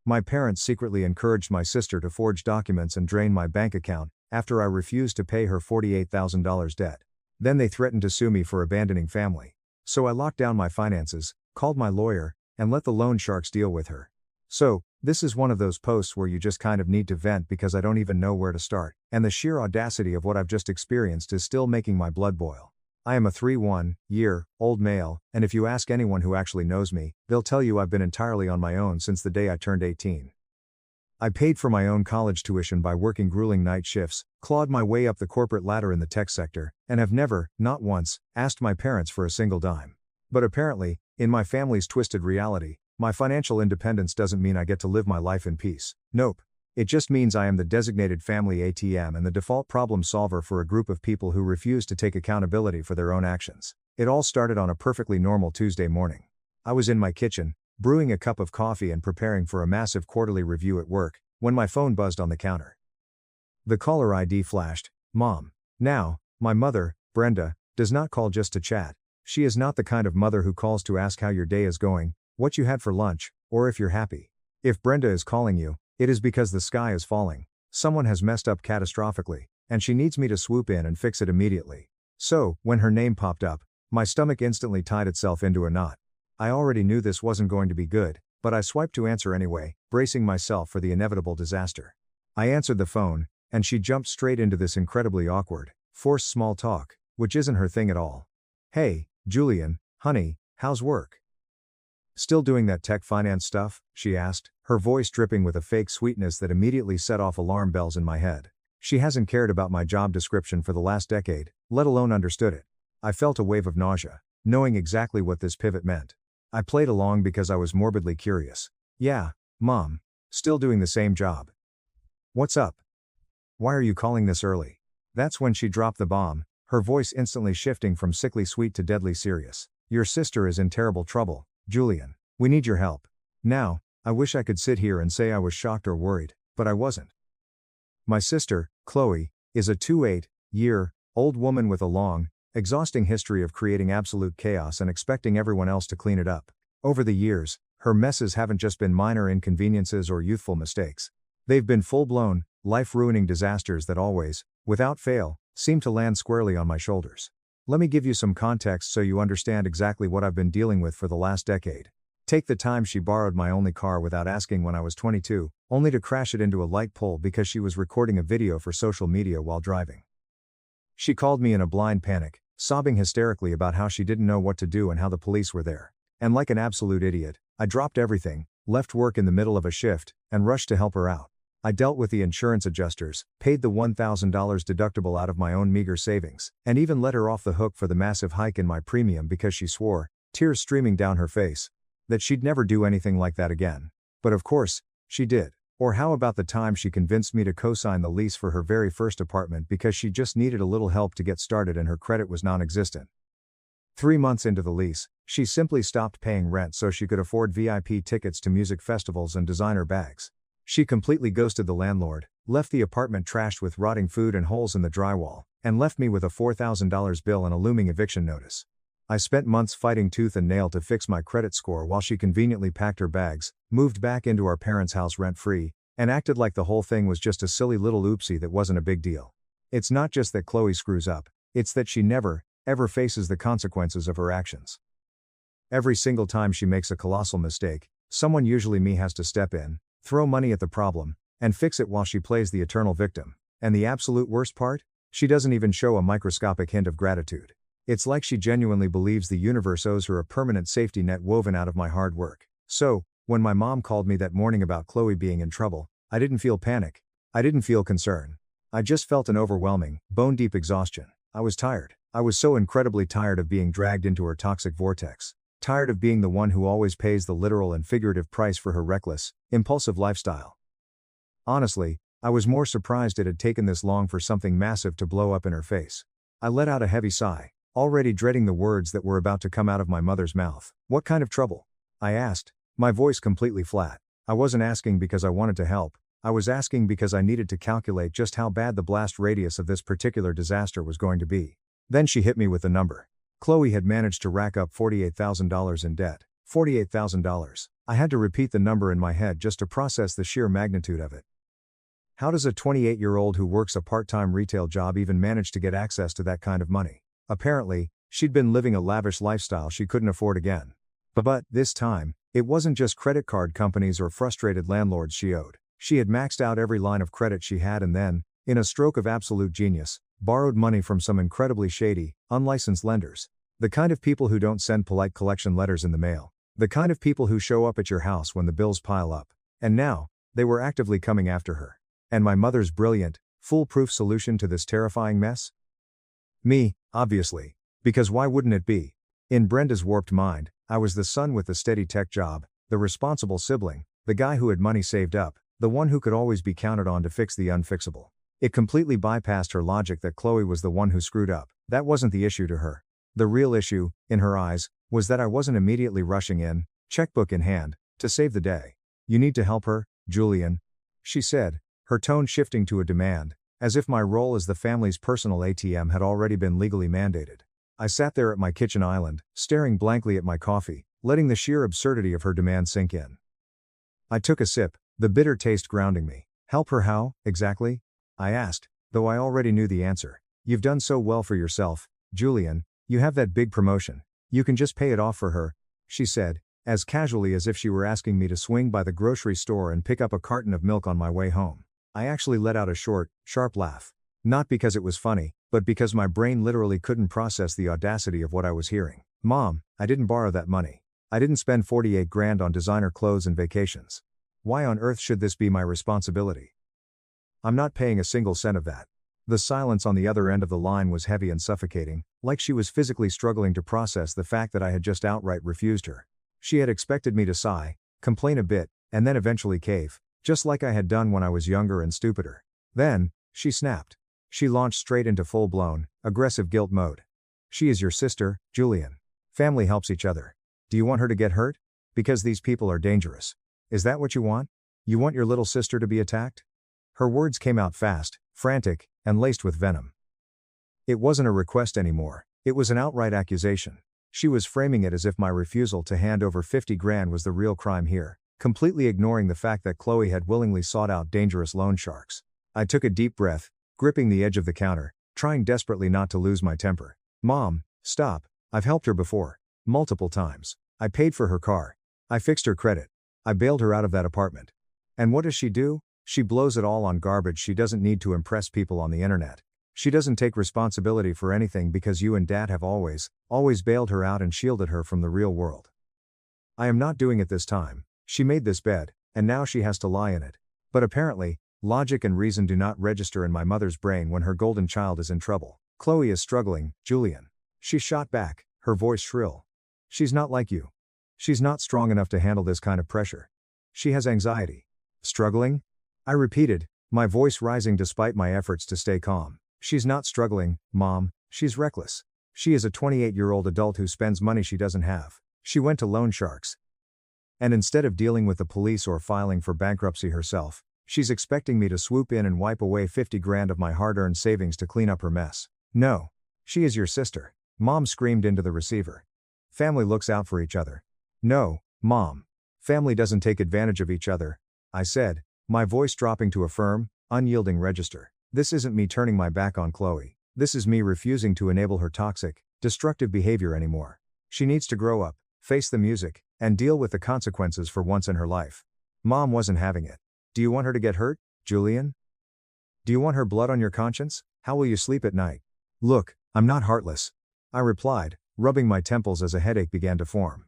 My parents secretly encouraged my sister to forge documents and drain my bank account after I refused to pay her $48,000 debt. Then they threatened to sue me for abandoning family. So I locked down my finances, called my lawyer, and let the loan sharks deal with her. So, this is one of those posts where you just kind of need to vent because I don't even know where to start, and the sheer audacity of what I've just experienced is still making my blood boil. I am a 31-year-old male, and if you ask anyone who actually knows me, they'll tell you I've been entirely on my own since the day I turned 18. I paid for my own college tuition by working grueling night shifts, clawed my way up the corporate ladder in the tech sector, and have never, not once, asked my parents for a single dime. But apparently, in my family's twisted reality, my financial independence doesn't mean I get to live my life in peace. Nope. It just means I am the designated family ATM and the default problem solver for a group of people who refuse to take accountability for their own actions. It all started on a perfectly normal Tuesday morning. I was in my kitchen, brewing a cup of coffee and preparing for a massive quarterly review at work, when my phone buzzed on the counter. The caller ID flashed, Mom. Now, my mother, Brenda, does not call just to chat. She is not the kind of mother who calls to ask how your day is going, what you had for lunch, or if you're happy. If Brenda is calling you, it is because the sky is falling, someone has messed up catastrophically, and she needs me to swoop in and fix it immediately. So, when her name popped up, my stomach instantly tied itself into a knot. I already knew this wasn't going to be good, but I swiped to answer anyway, bracing myself for the inevitable disaster. I answered the phone, and she jumped straight into this incredibly awkward, forced small talk, which isn't her thing at all. Hey, Julian, honey, how's work? Still doing that tech finance stuff? She asked, her voice dripping with a fake sweetness that immediately set off alarm bells in my head. She hasn't cared about my job description for the last decade, let alone understood it. I felt a wave of nausea, knowing exactly what this pivot meant. I played along because I was morbidly curious. Yeah, Mom. Still doing the same job. What's up? Why are you calling this early? That's when she dropped the bomb, her voice instantly shifting from sickly sweet to deadly serious. Your sister is in terrible trouble, Julian. We need your help. Now, I wish I could sit here and say I was shocked or worried, but I wasn't. My sister, Chloe, is a 28-year-old woman with a long, exhausting history of creating absolute chaos and expecting everyone else to clean it up. Over the years, her messes haven't just been minor inconveniences or youthful mistakes. They've been full-blown, life-ruining disasters that always, without fail, seem to land squarely on my shoulders. Let me give you some context so you understand exactly what I've been dealing with for the last decade. Take the time she borrowed my only car without asking when I was 22, only to crash it into a light pole because she was recording a video for social media while driving. She called me in a blind panic, sobbing hysterically about how she didn't know what to do and how the police were there. And like an absolute idiot, I dropped everything, left work in the middle of a shift, and rushed to help her out. I dealt with the insurance adjusters, paid the $1,000 deductible out of my own meager savings, and even let her off the hook for the massive hike in my premium because she swore, tears streaming down her face, that she'd never do anything like that again. But of course, she did. Or how about the time she convinced me to co-sign the lease for her very first apartment because she just needed a little help to get started and her credit was non-existent. 3 months into the lease, she simply stopped paying rent so she could afford VIP tickets to music festivals and designer bags. She completely ghosted the landlord, left the apartment trashed with rotting food and holes in the drywall, and left me with a $4,000 bill and a looming eviction notice. I spent months fighting tooth and nail to fix my credit score while she conveniently packed her bags, moved back into our parents' house rent-free, and acted like the whole thing was just a silly little oopsie that wasn't a big deal. It's not just that Chloe screws up, it's that she never, ever faces the consequences of her actions. Every single time she makes a colossal mistake, someone, usually me, has to step in, throw money at the problem, and fix it while she plays the eternal victim. And the absolute worst part? She doesn't even show a microscopic hint of gratitude. It's like she genuinely believes the universe owes her a permanent safety net woven out of my hard work. So, when my mom called me that morning about Chloe being in trouble, I didn't feel panic. I didn't feel concern. I just felt an overwhelming, bone-deep exhaustion. I was tired. I was so incredibly tired of being dragged into her toxic vortex. Tired of being the one who always pays the literal and figurative price for her reckless, impulsive lifestyle. Honestly, I was more surprised it had taken this long for something massive to blow up in her face. I let out a heavy sigh, already dreading the words that were about to come out of my mother's mouth. What kind of trouble? I asked, my voice completely flat. I wasn't asking because I wanted to help. I was asking because I needed to calculate just how bad the blast radius of this particular disaster was going to be. Then she hit me with the number. Chloe had managed to rack up $48,000 in debt. $48,000. I had to repeat the number in my head just to process the sheer magnitude of it. How does a 28-year-old who works a part-time retail job even manage to get access to that kind of money? Apparently, she'd been living a lavish lifestyle she couldn't afford again. But this time, it wasn't just credit card companies or frustrated landlords she owed. She had maxed out every line of credit she had and then, in a stroke of absolute genius, borrowed money from some incredibly shady, unlicensed lenders. The kind of people who don't send polite collection letters in the mail. The kind of people who show up at your house when the bills pile up. And now, they were actively coming after her. And my mother's brilliant, foolproof solution to this terrifying mess? Me, obviously. Because why wouldn't it be? In Brenda's warped mind, I was the son with the steady tech job, the responsible sibling, the guy who had money saved up, the one who could always be counted on to fix the unfixable. It completely bypassed her logic that Chloe was the one who screwed up. That wasn't the issue to her. The real issue, in her eyes, was that I wasn't immediately rushing in, checkbook in hand, to save the day. You need to help her, Julian, she said, her tone shifting to a demand, as if my role as the family's personal ATM had already been legally mandated. I sat there at my kitchen island, staring blankly at my coffee, letting the sheer absurdity of her demand sink in. I took a sip, the bitter taste grounding me. Help her how, exactly? I asked, though I already knew the answer. You've done so well for yourself, Julian, you have that big promotion. You can just pay it off for her, she said, as casually as if she were asking me to swing by the grocery store and pick up a carton of milk on my way home. I actually let out a short, sharp laugh. Not because it was funny, but because my brain literally couldn't process the audacity of what I was hearing. Mom, I didn't borrow that money. I didn't spend 48 grand on designer clothes and vacations. Why on earth should this be my responsibility? I'm not paying a single cent of that. The silence on the other end of the line was heavy and suffocating, like she was physically struggling to process the fact that I had just outright refused her. She had expected me to sigh, complain a bit, and then eventually cave, just like I had done when I was younger and stupider. Then, she snapped. She launched straight into full-blown, aggressive guilt mode. She is your sister, Julian. Family helps each other. Do you want her to get hurt? Because these people are dangerous. Is that what you want? You want your little sister to be attacked? Her words came out fast, frantic, and laced with venom. It wasn't a request anymore, it was an outright accusation. She was framing it as if my refusal to hand over 50 grand was the real crime here, completely ignoring the fact that Chloe had willingly sought out dangerous loan sharks. I took a deep breath, gripping the edge of the counter, trying desperately not to lose my temper. Mom, stop, I've helped her before. Multiple times. I paid for her car. I fixed her credit. I bailed her out of that apartment. And what does she do? She blows it all on garbage she doesn't need to impress people on the internet. She doesn't take responsibility for anything because you and Dad have always bailed her out and shielded her from the real world. I am not doing it this time. She made this bed, and now she has to lie in it. But apparently, logic and reason do not register in my mother's brain when her golden child is in trouble. Chloe is struggling, Julian. She shot back, her voice shrill. She's not like you. She's not strong enough to handle this kind of pressure. She has anxiety. Struggling? I repeated, my voice rising despite my efforts to stay calm. She's not struggling, Mom, she's reckless. She is a 28-year-old adult who spends money she doesn't have. She went to loan sharks. And instead of dealing with the police or filing for bankruptcy herself, she's expecting me to swoop in and wipe away 50 grand of my hard-earned savings to clean up her mess. No. She is your sister. Mom screamed into the receiver. Family looks out for each other. No, Mom. Family doesn't take advantage of each other, I said, my voice dropping to a firm, unyielding register. This isn't me turning my back on Chloe. This is me refusing to enable her toxic, destructive behavior anymore. She needs to grow up, face the music, and deal with the consequences for once in her life. Mom wasn't having it. Do you want her to get hurt, Julian? Do you want her blood on your conscience? How will you sleep at night? Look, I'm not heartless, I replied, rubbing my temples as a headache began to form.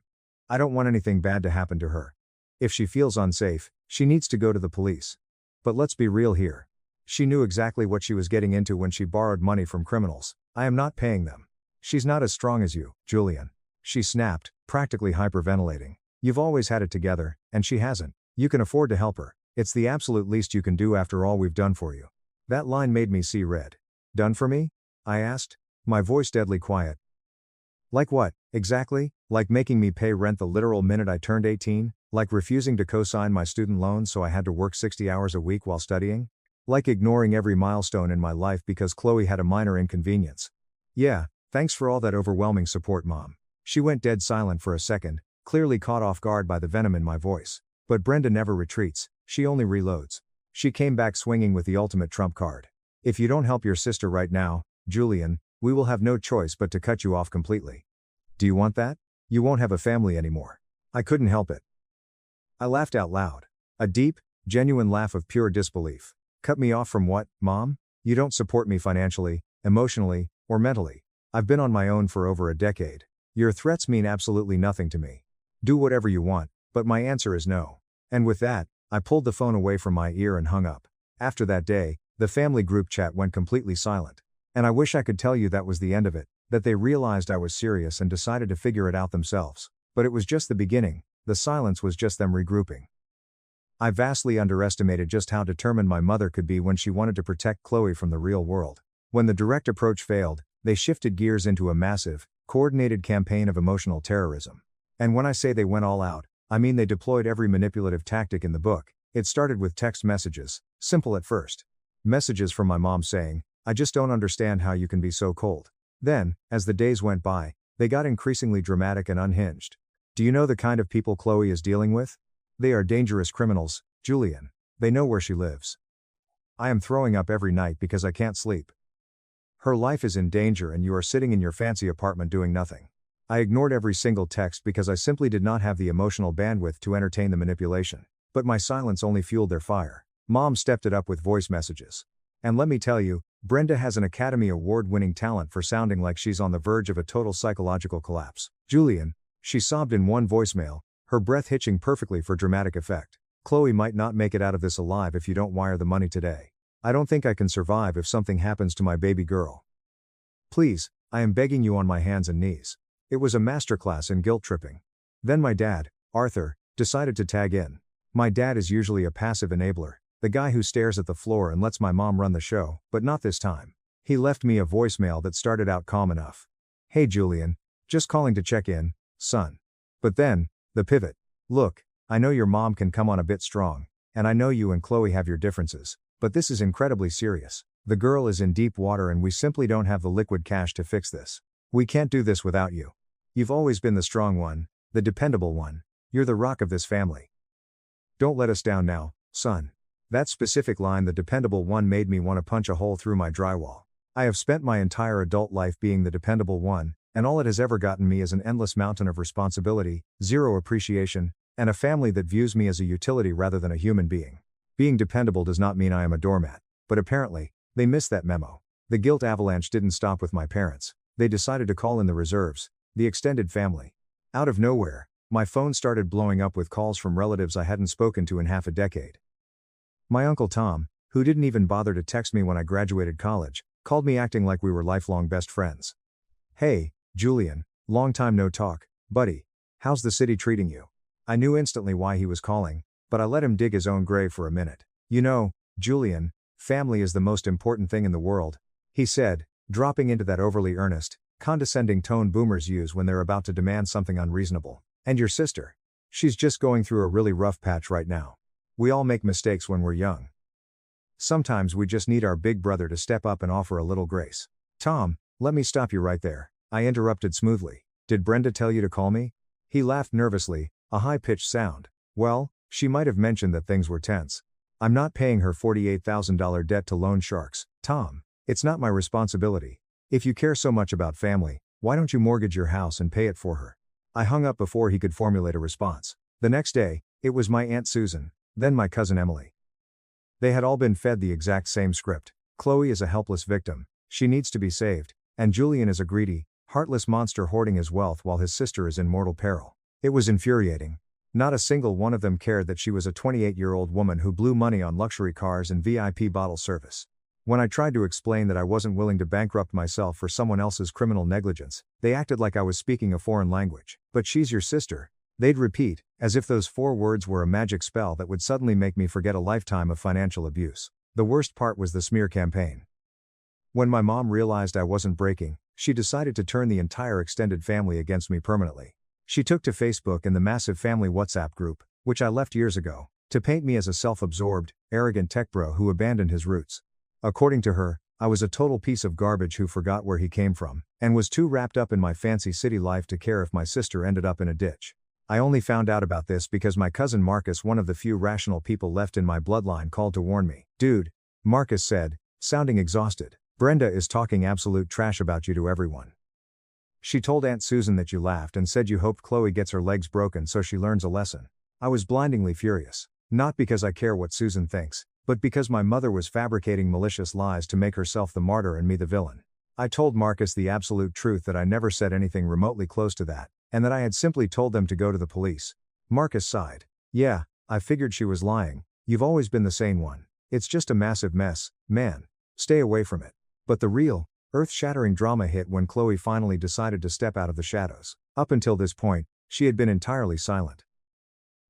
I don't want anything bad to happen to her. If she feels unsafe, she needs to go to the police. But let's be real here. She knew exactly what she was getting into when she borrowed money from criminals. I am not paying them. She's not as strong as you, Julian. She snapped, practically hyperventilating. You've always had it together, and she hasn't. You can afford to help her. It's the absolute least you can do after all we've done for you. That line made me see red. Done for me? I asked, my voice deadly quiet. Like what, exactly? Like making me pay rent the literal minute I turned 18? Like refusing to co-sign my student loan so I had to work 60 hours a week while studying? Like ignoring every milestone in my life because Chloe had a minor inconvenience? Yeah, thanks for all that overwhelming support, Mom. She went dead silent for a second, clearly caught off guard by the venom in my voice. But Brenda never retreats, she only reloads. She came back swinging with the ultimate trump card. If you don't help your sister right now, Julian, we will have no choice but to cut you off completely. Do you want that? You won't have a family anymore. I couldn't help it. I laughed out loud. A deep, genuine laugh of pure disbelief. Cut me off from what, Mom? You don't support me financially, emotionally, or mentally. I've been on my own for over a decade. Your threats mean absolutely nothing to me. Do whatever you want, but my answer is no. And with that, I pulled the phone away from my ear and hung up. After that day, the family group chat went completely silent. And I wish I could tell you that was the end of it, that they realized I was serious and decided to figure it out themselves. But it was just the beginning, the silence was just them regrouping. I vastly underestimated just how determined my mother could be when she wanted to protect Chloe from the real world. When the direct approach failed, they shifted gears into a massive, coordinated campaign of emotional terrorism. And when I say they went all out, I mean they deployed every manipulative tactic in the book. It started with text messages, simple at first. Messages from my mom saying, "I just don't understand how you can be so cold." Then, as the days went by, they got increasingly dramatic and unhinged. Do you know the kind of people Chloe is dealing with? They are dangerous criminals, Julian. They know where she lives. I am throwing up every night because I can't sleep. Her life is in danger and you are sitting in your fancy apartment doing nothing. I ignored every single text because I simply did not have the emotional bandwidth to entertain the manipulation. But my silence only fueled their fire. Mom stepped it up with voice messages. And let me tell you, Brenda has an Academy Award-winning talent for sounding like she's on the verge of a total psychological collapse. Julian, she sobbed in one voicemail, her breath hitching perfectly for dramatic effect. Chloe might not make it out of this alive if you don't wire the money today. I don't think I can survive if something happens to my baby girl. Please, I am begging you on my hands and knees. It was a masterclass in guilt tripping. Then my dad, Arthur, decided to tag in. My dad is usually a passive enabler, the guy who stares at the floor and lets my mom run the show, but not this time. He left me a voicemail that started out calm enough. "Hey Julian, just calling to check in, son." But then, the pivot. "Look, I know your mom can come on a bit strong, and I know you and Chloe have your differences, but this is incredibly serious. The girl is in deep water and we simply don't have the liquid cash to fix this. We can't do this without you. You've always been the strong one, the dependable one. You're the rock of this family. Don't let us down now, son." That specific line, the dependable one, made me want to punch a hole through my drywall. I have spent my entire adult life being the dependable one, and all it has ever gotten me is an endless mountain of responsibility, zero appreciation, and a family that views me as a utility rather than a human being. Being dependable does not mean I am a doormat, but apparently, they missed that memo. The guilt avalanche didn't stop with my parents. They decided to call in the reserves, the extended family. Out of nowhere, my phone started blowing up with calls from relatives I hadn't spoken to in half a decade. My Uncle Tom, who didn't even bother to text me when I graduated college, called me acting like we were lifelong best friends. "Hey, Julian, long time no talk, buddy. How's the city treating you?" I knew instantly why he was calling, but I let him dig his own grave for a minute. "You know, Julian, family is the most important thing in the world," he said, dropping into that overly earnest, condescending tone boomers use when they're about to demand something unreasonable. "And your sister? She's just going through a really rough patch right now. We all make mistakes when we're young. Sometimes we just need our big brother to step up and offer a little grace." "Tom, let me stop you right there," I interrupted smoothly. "Did Brenda tell you to call me?" He laughed nervously, a high-pitched sound. "Well, she might have mentioned that things were tense. I'm not paying her $48,000 debt to loan sharks, Tom. It's not my responsibility. If you care so much about family, why don't you mortgage your house and pay it for her?" I hung up before he could formulate a response. The next day, it was my Aunt Susan, then my cousin Emily. They had all been fed the exact same script. Chloe is a helpless victim, she needs to be saved, and Julian is a greedy, heartless monster hoarding his wealth while his sister is in mortal peril. It was infuriating. Not a single one of them cared that she was a 28-year-old woman who blew money on luxury cars and VIP bottle service. When I tried to explain that I wasn't willing to bankrupt myself for someone else's criminal negligence, they acted like I was speaking a foreign language. "But she's your sister," they'd repeat, as if those 4 words were a magic spell that would suddenly make me forget a lifetime of financial abuse. The worst part was the smear campaign. When my mom realized I wasn't breaking, she decided to turn the entire extended family against me permanently. She took to Facebook and the massive family WhatsApp group, which I left years ago, to paint me as a self-absorbed, arrogant tech bro who abandoned his roots. According to her, I was a total piece of garbage who forgot where he came from, and was too wrapped up in my fancy city life to care if my sister ended up in a ditch. I only found out about this because my cousin Marcus, one of the few rational people left in my bloodline, called to warn me. Dude, Marcus said, sounding exhausted. Brenda is talking absolute trash about you to everyone. She told Aunt Susan that you laughed and said you hoped Chloe gets her legs broken so she learns a lesson. I was blindingly furious. Not because I care what Susan thinks, but because my mother was fabricating malicious lies to make herself the martyr and me the villain. I told Marcus the absolute truth, that I never said anything remotely close to that, and that I had simply told them to go to the police. Marcus sighed. Yeah, I figured she was lying. You've always been the sane one. It's just a massive mess, man. Stay away from it. But the real, earth-shattering drama hit when Chloe finally decided to step out of the shadows. Up until this point, she had been entirely silent.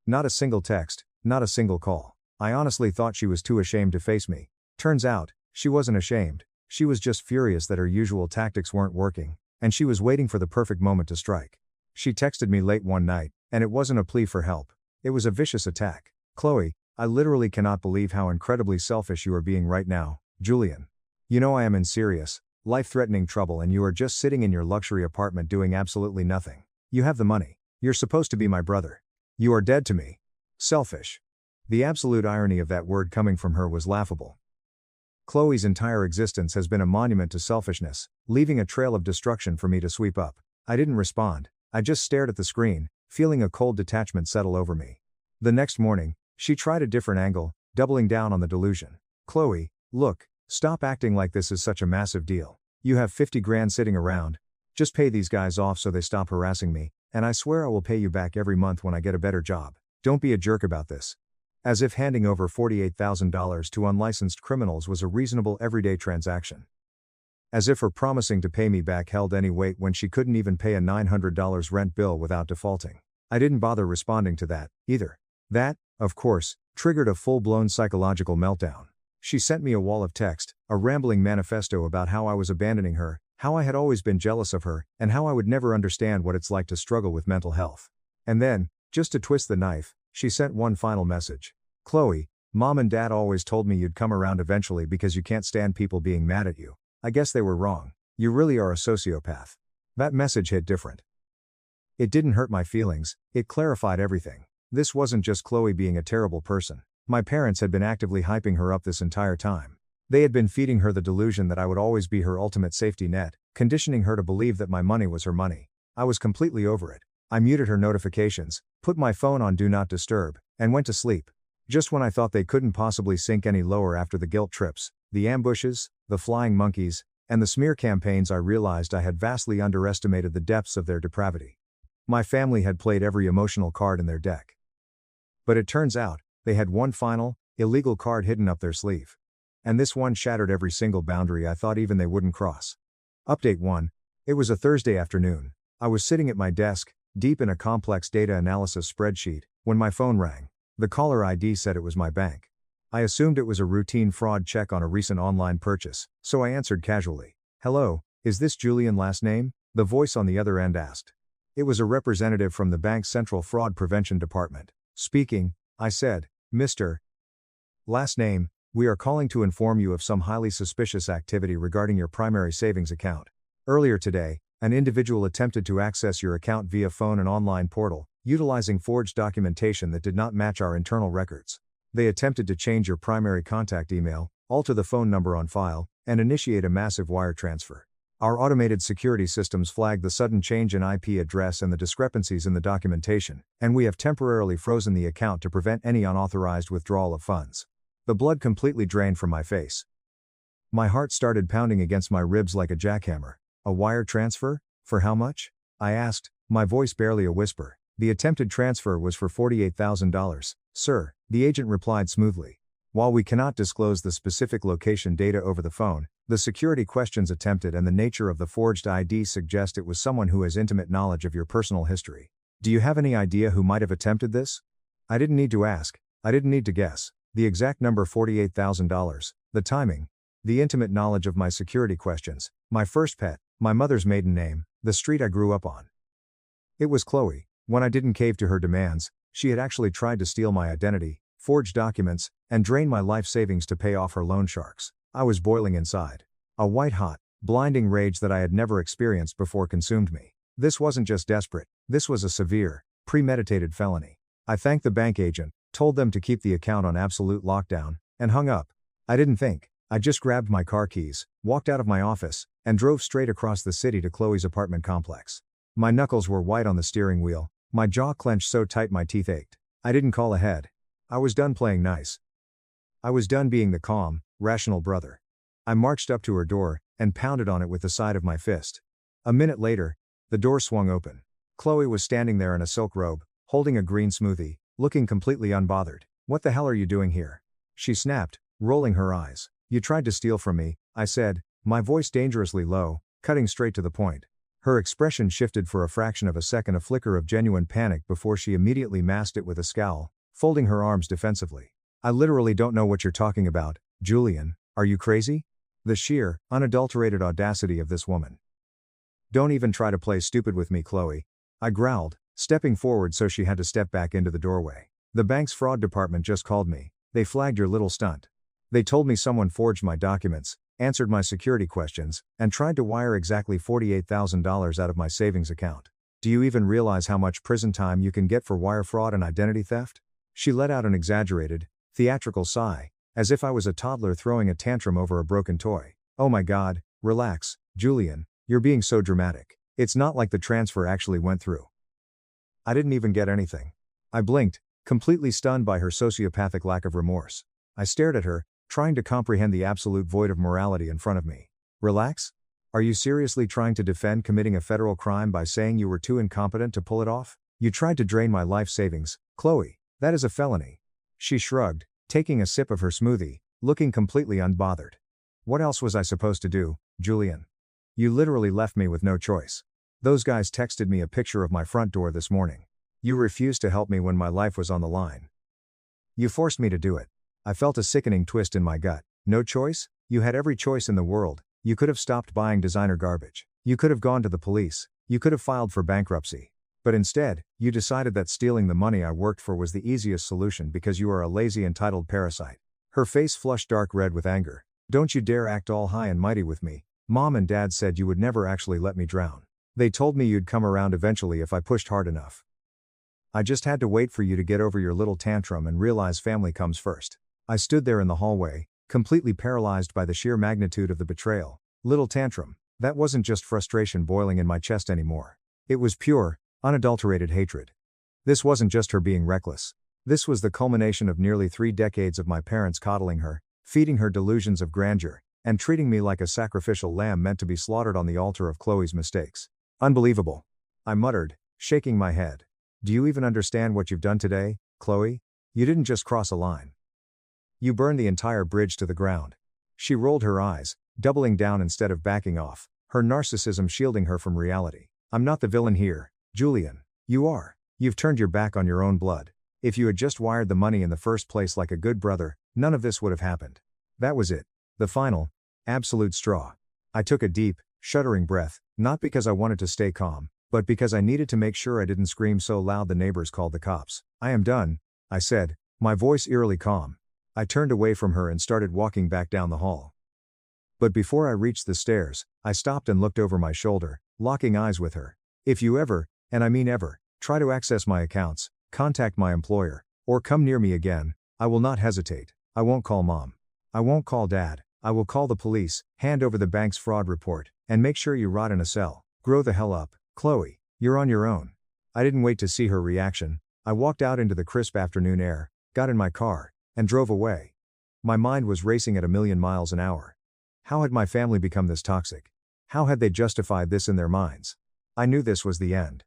Not a single text, not a single call. I honestly thought she was too ashamed to face me. Turns out, she wasn't ashamed. She was just furious that her usual tactics weren't working, and she was waiting for the perfect moment to strike. She texted me late one night, and it wasn't a plea for help. It was a vicious attack. Chloe, I literally cannot believe how incredibly selfish you are being right now, Julian. You know I am in serious, life-threatening trouble, and you are just sitting in your luxury apartment doing absolutely nothing. You have the money. You're supposed to be my brother. You are dead to me. Selfish. The absolute irony of that word coming from her was laughable. Chloe's entire existence has been a monument to selfishness, leaving a trail of destruction for me to sweep up. I didn't respond. I just stared at the screen, feeling a cold detachment settle over me. The next morning, she tried a different angle, doubling down on the delusion. Chloe, look, stop acting like this is such a massive deal. You have 50 grand sitting around. Just pay these guys off so they stop harassing me, and I swear I will pay you back every month when I get a better job. Don't be a jerk about this. As if handing over $48,000 to unlicensed criminals was a reasonable everyday transaction. As if her promising to pay me back held any weight when she couldn't even pay a $900 rent bill without defaulting. I didn't bother responding to that, either. That, of course, triggered a full-blown psychological meltdown. She sent me a wall of text, a rambling manifesto about how I was abandoning her, how I had always been jealous of her, and how I would never understand what it's like to struggle with mental health. And then, just to twist the knife, she sent one final message. Chloe, Mom and Dad always told me you'd come around eventually because you can't stand people being mad at you. I guess they were wrong. You really are a sociopath. That message hit different. It didn't hurt my feelings, it clarified everything. This wasn't just Chloe being a terrible person. My parents had been actively hyping her up this entire time. They had been feeding her the delusion that I would always be her ultimate safety net, conditioning her to believe that my money was her money. I was completely over it. I muted her notifications, put my phone on Do Not Disturb, and went to sleep. Just when I thought they couldn't possibly sink any lower after the guilt trips, the ambushes, the flying monkeys, and the smear campaigns, I realized I had vastly underestimated the depths of their depravity. My family had played every emotional card in their deck. But it turns out, they had one final, illegal card hidden up their sleeve. And this one shattered every single boundary I thought even they wouldn't cross. Update 1. It was a Thursday afternoon. I was sitting at my desk, deep in a complex data analysis spreadsheet, when my phone rang. The caller ID said it was my bank. I assumed it was a routine fraud check on a recent online purchase, so I answered casually. Hello, is this Julian last name? The voice on the other end asked. It was a representative from the bank's Central Fraud Prevention Department. Speaking, I said, Mr. Last name, we are calling to inform you of some highly suspicious activity regarding your primary savings account. Earlier today, an individual attempted to access your account via phone and online portal, utilizing forged documentation that did not match our internal records. They attempted to change your primary contact email, alter the phone number on file, and initiate a massive wire transfer. Our automated security systems flagged the sudden change in IP address and the discrepancies in the documentation, and we have temporarily frozen the account to prevent any unauthorized withdrawal of funds. The blood completely drained from my face. My heart started pounding against my ribs like a jackhammer. A wire transfer? For how much? I asked, my voice barely a whisper. The attempted transfer was for $48,000, sir, the agent replied smoothly. While we cannot disclose the specific location data over the phone, the security questions attempted and the nature of the forged ID suggest it was someone who has intimate knowledge of your personal history. Do you have any idea who might have attempted this? I didn't need to ask. I didn't need to guess. The exact number $48,000, the timing, the intimate knowledge of my security questions, my first pet, my mother's maiden name, the street I grew up on. It was Chloe. When I didn't cave to her demands, she had actually tried to steal my identity, forge documents, and drain my life savings to pay off her loan sharks. I was boiling inside. A white-hot, blinding rage that I had never experienced before consumed me. This wasn't just desperate, this was a severe, Premeditated felony. I thanked the bank agent, told them to keep the account on absolute lockdown, and hung up. I didn't think. I just grabbed my car keys, walked out of my office, and drove straight across the city to Chloe's apartment complex. My knuckles were white on the steering wheel, my jaw clenched so tight my teeth ached. I didn't call ahead. I was done playing nice. I was done being the calm, rational brother. I marched up to her door, and pounded on it with the side of my fist. A minute later, the door swung open. Chloe was standing there in a silk robe, holding a green smoothie, looking completely unbothered. "What the hell are you doing here?" she snapped, rolling her eyes. "You tried to steal from me," I said, my voice dangerously low, cutting straight to the point. Her expression shifted for a fraction of a second, a flicker of genuine panic before she immediately masked it with a scowl, folding her arms defensively. "I literally don't know what you're talking about, Julian, are you crazy?" The sheer, unadulterated audacity of this woman. "Don't even try to play stupid with me, Chloe," I growled, stepping forward so she had to step back into the doorway. "The bank's fraud department just called me. They flagged your little stunt. They told me someone forged my documents, answered my security questions, and tried to wire exactly $48,000 out of my savings account. Do you even realize how much prison time you can get for wire fraud and identity theft?" She let out an exaggerated, theatrical sigh, as if I was a toddler throwing a tantrum over a broken toy. "Oh my God, relax, Julian, you're being so dramatic. It's not like the transfer actually went through. I didn't even get anything." I blinked, completely stunned by her sociopathic lack of remorse. I stared at her, trying to comprehend the absolute void of morality in front of me. "Relax? Are you seriously trying to defend committing a federal crime by saying you were too incompetent to pull it off? You tried to drain my life savings, Chloe. That is a felony." She shrugged, taking a sip of her smoothie, looking completely unbothered. "What else was I supposed to do, Julian? You literally left me with no choice. Those guys texted me a picture of my front door this morning. You refused to help me when my life was on the line. You forced me to do it." I felt a sickening twist in my gut. "No choice? You had every choice in the world. You could have stopped buying designer garbage. You could have gone to the police. You could have filed for bankruptcy. But instead, you decided that stealing the money I worked for was the easiest solution because you are a lazy, entitled parasite." Her face flushed dark red with anger. "Don't you dare act all high and mighty with me. Mom and Dad said you would never actually let me drown. They told me you'd come around eventually if I pushed hard enough. I just had to wait for you to get over your little tantrum and realize family comes first." I stood there in the hallway, completely paralyzed by the sheer magnitude of the betrayal. Little tantrum. That wasn't just frustration boiling in my chest anymore. It was pure, unadulterated hatred. This wasn't just her being reckless. This was the culmination of nearly 3 decades of my parents coddling her, feeding her delusions of grandeur, and treating me like a sacrificial lamb meant to be slaughtered on the altar of Chloe's mistakes. "Unbelievable," I muttered, shaking my head. "Do you even understand what you've done today, Chloe? You didn't just cross a line. You burned the entire bridge to the ground." She rolled her eyes, doubling down instead of backing off, her narcissism shielding her from reality. "I'm not the villain here, Julian. You are. You've turned your back on your own blood. If you had just wired the money in the first place like a good brother, none of this would have happened." That was it. The final, absolute straw. I took a deep, shuddering breath, not because I wanted to stay calm, but because I needed to make sure I didn't scream so loud the neighbors called the cops. "I am done," I said, my voice eerily calm. I turned away from her and started walking back down the hall. But before I reached the stairs, I stopped and looked over my shoulder, locking eyes with her. "If you ever, and I mean ever, try to access my accounts, contact my employer, or come near me again, I will not hesitate. I won't call Mom. I won't call Dad. I will call the police, hand over the bank's fraud report, and make sure you rot in a cell. Grow the hell up, Chloe. You're on your own." I didn't wait to see her reaction. I walked out into the crisp afternoon air, got in my car, and drove away. My mind was racing at 1,000,000 miles an hour. How had my family become this toxic? How had they justified this in their minds? I knew this was the end.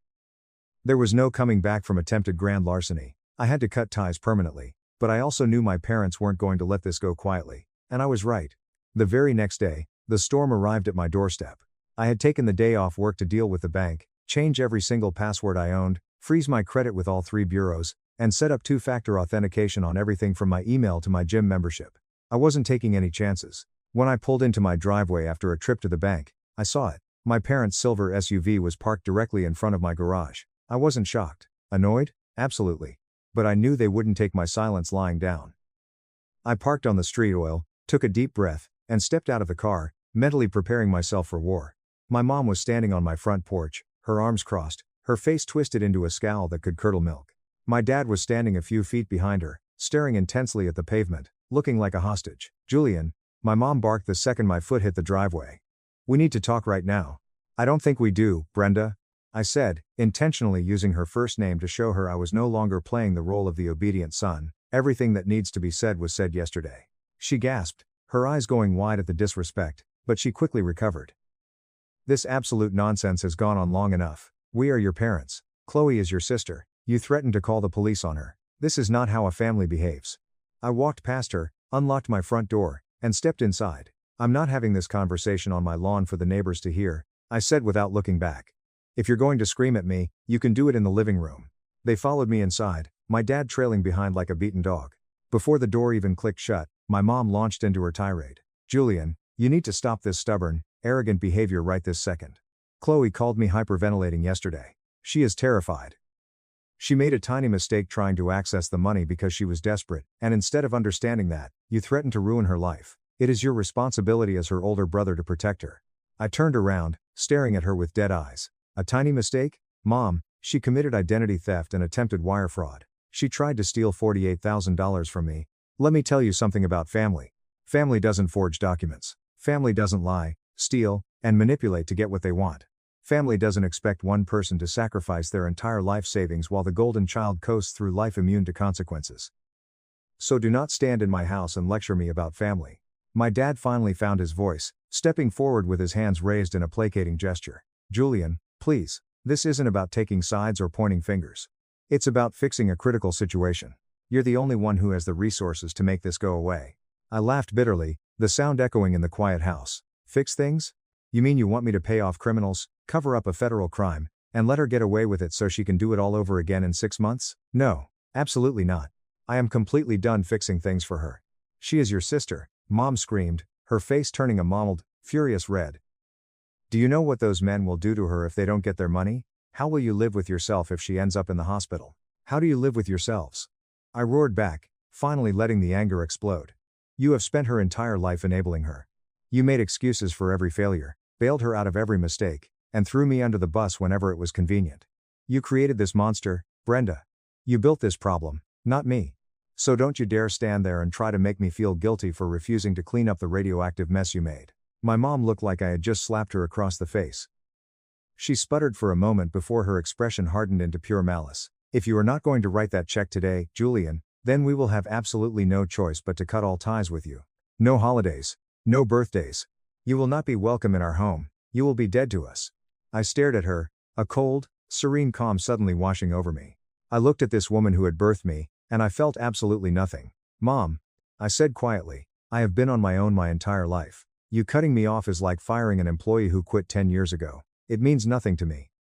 There was no coming back from attempted grand larceny. I had to cut ties permanently, but I also knew my parents weren't going to let this go quietly, and I was right. The very next day, the storm arrived at my doorstep. I had taken the day off work to deal with the bank, change every single password I owned, freeze my credit with all 3 bureaus, and set up 2-factor authentication on everything from my email to my gym membership. I wasn't taking any chances. When I pulled into my driveway after a trip to the bank, I saw it. My parents' silver SUV was parked directly in front of my garage. I wasn't shocked. Annoyed? Absolutely. But I knew they wouldn't take my silence lying down. I parked on the street oil, took a deep breath, and stepped out of the car, mentally preparing myself for war. My mom was standing on my front porch, her arms crossed, Her face twisted into a scowl that could curdle milk. My dad was standing a few feet behind her, staring intensely at the pavement, looking like a hostage. "Julian," my mom barked the second my foot hit the driveway. "We need to talk right now." "I don't think we do, Brenda," I said, intentionally using her first name to show her I was no longer playing the role of the obedient son. "Everything that needs to be said was said yesterday." She gasped, her eyes going wide at the disrespect, but she quickly recovered. "This absolute nonsense has gone on long enough. We are your parents. Chloe is your sister. You threatened to call the police on her. This is not how a family behaves." I walked past her, unlocked my front door, and stepped inside. "I'm not having this conversation on my lawn for the neighbors to hear," I said without looking back. "If you're going to scream at me, you can do it in the living room." They followed me inside, my dad trailing behind like a beaten dog. Before the door even clicked shut, my mom launched into her tirade. "Julian, you need to stop this stubborn, arrogant behavior right this second. Chloe called me hyperventilating yesterday. She is terrified. She made a tiny mistake trying to access the money because she was desperate, and instead of understanding that, you threatened to ruin her life. It is your responsibility as her older brother to protect her." I turned around, staring at her with dead eyes. "A tiny mistake? Mom, she committed identity theft and attempted wire fraud. She tried to steal $48,000 from me. Let me tell you something about family. Family doesn't forge documents. Family doesn't lie, steal, and manipulate to get what they want. Family doesn't expect one person to sacrifice their entire life savings while the golden child coasts through life immune to consequences. So do not stand in my house and lecture me about family." My dad finally found his voice, stepping forward with his hands raised in a placating gesture. "Julian, please, this isn't about taking sides or pointing fingers. It's about fixing a critical situation. You're the only one who has the resources to make this go away." I laughed bitterly, the sound echoing in the quiet house. "Fix things? You mean you want me to pay off criminals, cover up a federal crime, and let her get away with it so she can do it all over again in 6 months? No, absolutely not. I am completely done fixing things for her. She is your sister," Mom screamed, her face turning a mottled, furious red. "Do you know what those men will do to her if they don't get their money? How will you live with yourself if she ends up in the hospital? How do you live with yourselves?" I roared back, finally letting the anger explode. "You have spent her entire life enabling her. You made excuses for every failure, bailed her out of every mistake, and threw me under the bus whenever it was convenient. You created this monster, Brenda. You built this problem, not me. So don't you dare stand there and try to make me feel guilty for refusing to clean up the radioactive mess you made." My mom looked like I had just slapped her across the face. She sputtered for a moment before her expression hardened into pure malice. "If you are not going to write that check today, Julian, then we will have absolutely no choice but to cut all ties with you. No holidays. No birthdays. You will not be welcome in our home. You will be dead to us." I stared at her, a cold, serene calm suddenly washing over me. I looked at this woman who had birthed me, and I felt absolutely nothing. "Mom," I said quietly, "I have been on my own my entire life. You cutting me off is like firing an employee who quit 10 years ago. It means nothing to me."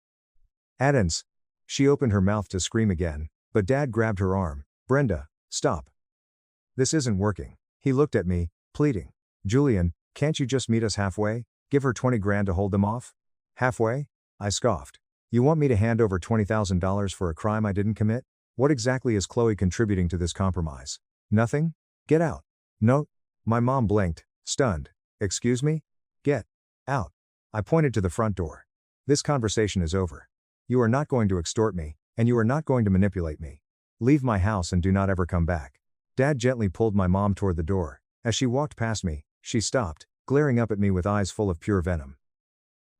"Addens." She opened her mouth to scream again, but Dad grabbed her arm. "Brenda, stop. This isn't working." He looked at me, pleading. "Julian, can't you just meet us halfway? Give her 20 grand to hold them off?" "Halfway?" I scoffed. "You want me to hand over $20,000 for a crime I didn't commit? What exactly is Chloe contributing to this compromise?" "Nothing? Get out." "No." My mom blinked, stunned. "Excuse me? Get out." I pointed to the front door. "This conversation is over. You are not going to extort me, and you are not going to manipulate me. Leave my house and do not ever come back." Dad gently pulled my mom toward the door. As she walked past me, she stopped, glaring up at me with eyes full of pure venom.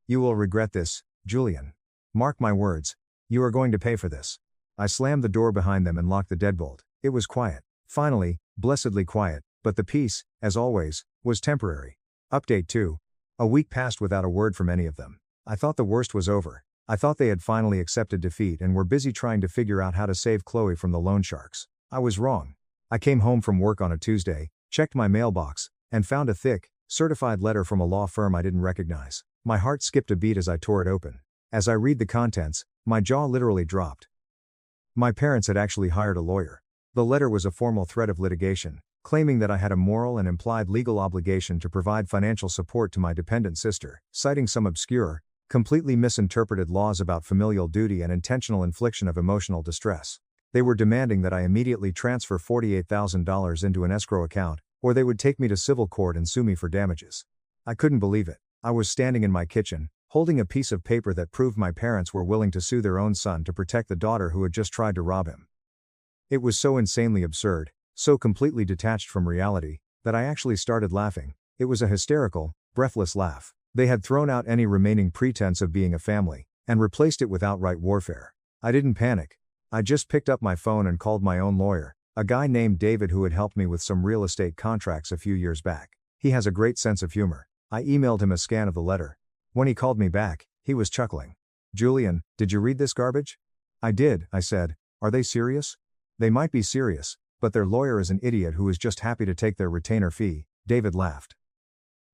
"You will regret this, Julian. Mark my words, you are going to pay for this." I slammed the door behind them and locked the deadbolt. It was quiet. Finally, blessedly quiet, but the peace, as always, was temporary. Update 2. A week passed without a word from any of them. I thought the worst was over. I thought they had finally accepted defeat and were busy trying to figure out how to save Chloe from the loan sharks. I was wrong. I came home from work on a Tuesday, checked my mailbox, and found a thick, certified letter from a law firm I didn't recognize. My heart skipped a beat as I tore it open. As I read the contents, my jaw literally dropped. My parents had actually hired a lawyer. The letter was a formal threat of litigation, claiming that I had a moral and implied legal obligation to provide financial support to my dependent sister, citing some obscure, completely misinterpreted laws about familial duty and intentional infliction of emotional distress. They were demanding that I immediately transfer $48,000 into an escrow account, or they would take me to civil court and sue me for damages. I couldn't believe it. I was standing in my kitchen, holding a piece of paper that proved my parents were willing to sue their own son to protect the daughter who had just tried to rob him. It was so insanely absurd, so completely detached from reality, that I actually started laughing. It was a hysterical, breathless laugh. They had thrown out any remaining pretense of being a family, and replaced it with outright warfare. I didn't panic. I just picked up my phone and called my own lawyer, a guy named David who had helped me with some real estate contracts a few years back. He has a great sense of humor. I emailed him a scan of the letter. When he called me back, he was chuckling. "Julian, did you read this garbage?" "I did," I said. "Are they serious?" "They might be serious, but their lawyer is an idiot who is just happy to take their retainer fee," David laughed.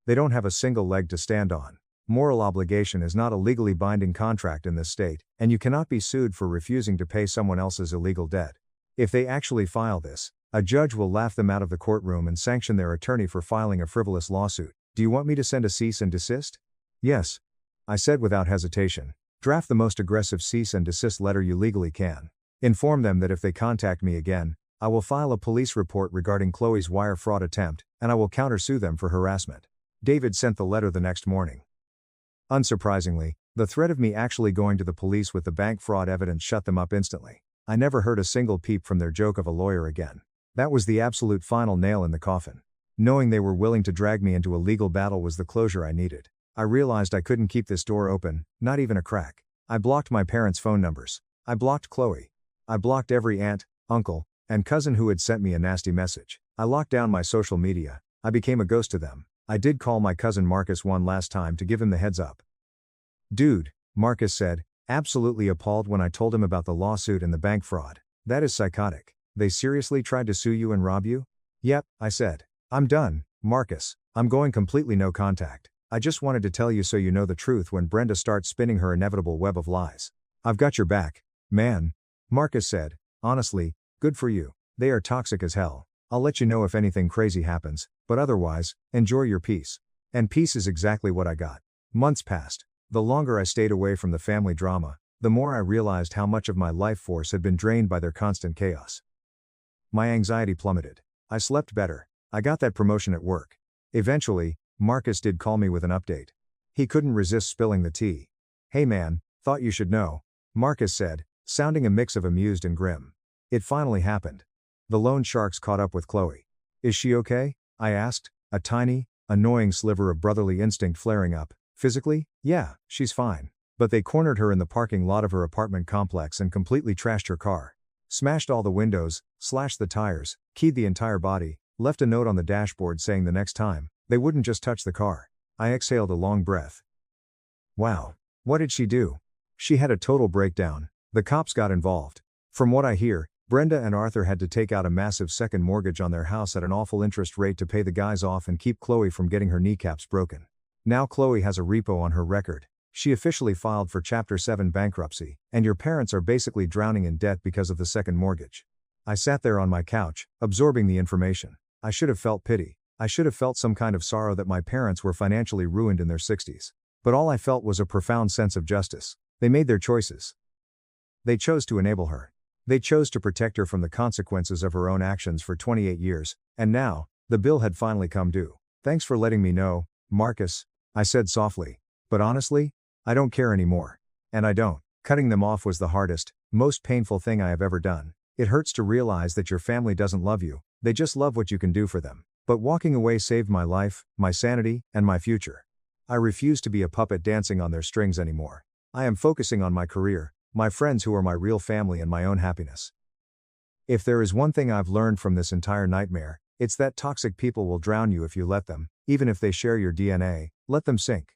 "They don't have a single leg to stand on. Moral obligation is not a legally binding contract in this state, and you cannot be sued for refusing to pay someone else's illegal debt. If they actually file this, a judge will laugh them out of the courtroom and sanction their attorney for filing a frivolous lawsuit. Do you want me to send a cease and desist?" "Yes," I said without hesitation. "Draft the most aggressive cease and desist letter you legally can. Inform them that if they contact me again, I will file a police report regarding Chloe's wire fraud attempt, and I will countersue them for harassment." David sent the letter the next morning. Unsurprisingly, the threat of me actually going to the police with the bank fraud evidence shut them up instantly. I never heard a single peep from their joke of a lawyer again. That was the absolute final nail in the coffin. Knowing they were willing to drag me into a legal battle was the closure I needed. I realized I couldn't keep this door open, not even a crack. I blocked my parents' phone numbers. I blocked Chloe. I blocked every aunt, uncle, and cousin who had sent me a nasty message. I locked down my social media. I became a ghost to them. I did call my cousin Marcus one last time to give him the heads up. "Dude," Marcus said, absolutely appalled when I told him about the lawsuit and the bank fraud. "That is psychotic. They seriously tried to sue you and rob you?" "Yep," I said. "I'm done, Marcus. I'm going completely no contact. I just wanted to tell you so you know the truth when Brenda starts spinning her inevitable web of lies. I've got your back, man," Marcus said. "Honestly, good for you. They are toxic as hell. I'll let you know if anything crazy happens, but otherwise, enjoy your peace." And peace is exactly what I got. Months passed. The longer I stayed away from the family drama, the more I realized how much of my life force had been drained by their constant chaos. My anxiety plummeted. I slept better. I got that promotion at work. Eventually, Marcus did call me with an update. He couldn't resist spilling the tea. "Hey man, thought you should know," Marcus said, sounding a mix of amused and grim. "It finally happened. The loan sharks caught up with Chloe." "Is she okay?" I asked, a tiny, annoying sliver of brotherly instinct flaring up. "Physically, yeah, she's fine. But they cornered her in the parking lot of her apartment complex and completely trashed her car. Smashed all the windows, slashed the tires, keyed the entire body, left a note on the dashboard saying the next time, they wouldn't just touch the car." I exhaled a long breath. "Wow. What did she do?" "She had a total breakdown. The cops got involved. From what I hear, Brenda and Arthur had to take out a massive second mortgage on their house at an awful interest rate to pay the guys off and keep Chloe from getting her kneecaps broken. Now Chloe has a repo on her record. She officially filed for Chapter 7 bankruptcy, and your parents are basically drowning in debt because of the second mortgage." I sat there on my couch, absorbing the information. I should have felt pity. I should have felt some kind of sorrow that my parents were financially ruined in their 60s. But all I felt was a profound sense of justice. They made their choices. They chose to enable her. They chose to protect her from the consequences of her own actions for 28 years, and now, the bill had finally come due. "Thanks for letting me know, Marcus," I said softly. "But honestly, I don't care anymore. And I don't." Cutting them off was the hardest, most painful thing I have ever done. It hurts to realize that your family doesn't love you, they just love what you can do for them. But walking away saved my life, my sanity, and my future. I refuse to be a puppet dancing on their strings anymore. I am focusing on my career, my friends who are my real family, and my own happiness. If there is one thing I've learned from this entire nightmare, it's that toxic people will drown you if you let them, even if they share your DNA, let them sink.